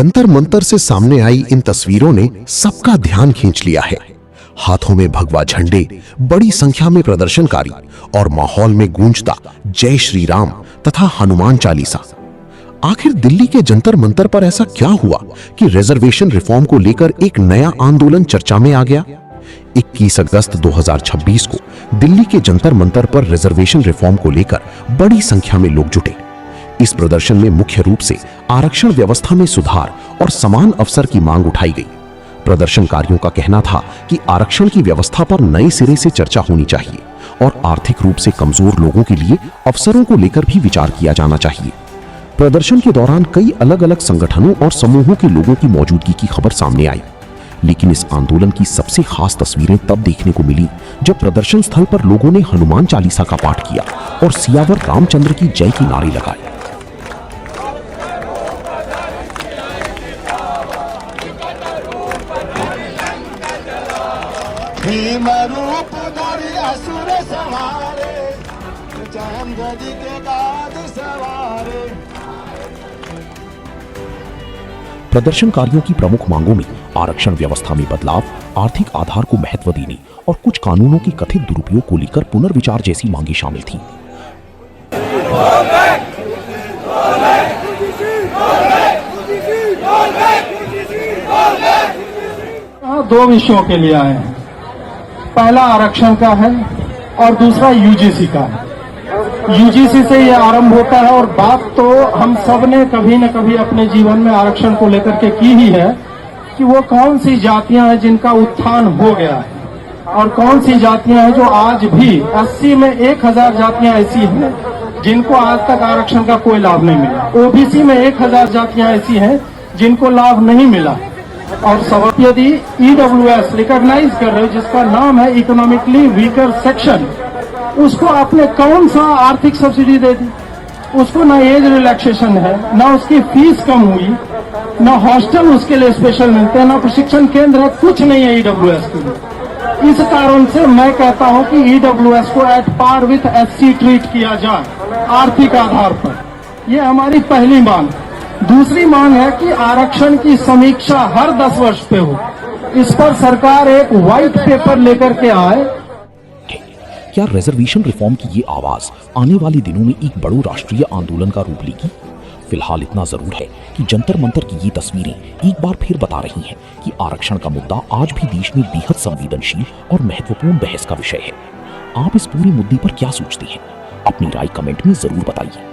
जंतर मंतर से सामने आई इन तस्वीरों ने सबका ध्यान खींच लिया है। हाथों में भगवा झंडे, बड़ी संख्या में प्रदर्शनकारी और माहौल में गूंजता जय श्री राम तथा हनुमान चालीसा। आखिर दिल्ली के जंतर मंतर पर ऐसा क्या हुआ कि रिजर्वेशन रिफॉर्म को लेकर एक नया आंदोलन चर्चा में आ गया? 21 अगस्त 2026 को दिल्ली के जंतर मंतर पर रिजर्वेशन रिफॉर्म को लेकर बड़ी संख्या में लोग जुटे। इस प्रदर्शन में मुख्य रूप से आरक्षण व्यवस्था में सुधार और समान अवसर की मांग उठाई गई। प्रदर्शनकारियों का कहना था कि आरक्षण की व्यवस्था पर नए सिरे से चर्चा होनी चाहिए और आर्थिक रूप से कमजोर लोगों के लिए अवसरों को लेकर भी विचार किया जाना चाहिए। प्रदर्शन के दौरान कई अलग अलग संगठनों और समूहों के लोगों की मौजूदगी की खबर सामने आई, लेकिन इस आंदोलन की सबसे खास तस्वीरें तब देखने को मिली जब प्रदर्शन स्थल पर लोगों ने हनुमान चालीसा का पाठ किया और सियावर रामचंद्र की जय की नारे लगाए। भीम रूप धरि असुर सवारे, चंद्रजी के काज सवारे। प्रदर्शनकारियों की प्रमुख मांगों में आरक्षण व्यवस्था में बदलाव, आर्थिक आधार को महत्व देने और कुछ कानूनों के कथित दुरुपयोग को लेकर पुनर्विचार जैसी मांगें शामिल थीं। दो विषयों के लिए आए हैं। पहला आरक्षण का है और दूसरा यूजीसी का है। यूजीसी से ये आरंभ होता है और बात तो हम सब ने कभी न कभी अपने जीवन में आरक्षण को लेकर के की ही है कि वो कौन सी जातियां हैं जिनका उत्थान हो गया है और कौन सी जातियां हैं जो आज भी 80 में 1000 जातियां ऐसी हैं जिनको आज तक आरक्षण का कोई लाभ नहीं मिला। ओबीसी में 1000 जातियां ऐसी हैं जिनको लाभ नहीं मिला। और सब यदि ईडब्ल्यूएस रिकॉग्नाइज कर रहे हो जिसका नाम है इकोनॉमिकली वीकर सेक्शन, उसको आपने कौन सा आर्थिक सब्सिडी दे दी? उसको ना एज रिलैक्सेशन है, ना उसकी फीस कम हुई, ना हॉस्टल उसके लिए स्पेशल मिलते हैं, ना प्रशिक्षण केंद्र है, कुछ नहीं है ईडब्ल्यूएस के लिए। इस कारण से मैं कहता हूं कि ईडब्ल्यूएस को at par with SC treat किया जाए आर्थिक आधार पर। यह हमारी पहली मांग। दूसरी मांग है कि आरक्षण की समीक्षा हर 10 वर्ष पे हो। इस पर सरकार एक व्हाइट पेपर लेकर के आए। क्या रिजर्वेशन रिफॉर्म की ये आवाज आने वाले दिनों में एक बड़ो राष्ट्रीय आंदोलन का रूप लेगी? फिलहाल इतना जरूर है कि जंतर मंतर की ये तस्वीरें एक बार फिर बता रही हैं कि आरक्षण का मुद्दा आज भी देश में बेहद संवेदनशील और महत्वपूर्ण बहस का विषय है। आप इस पूरे मुद्दे पर क्या सोचते हैं? अपनी राय कमेंट में जरूर बताइए।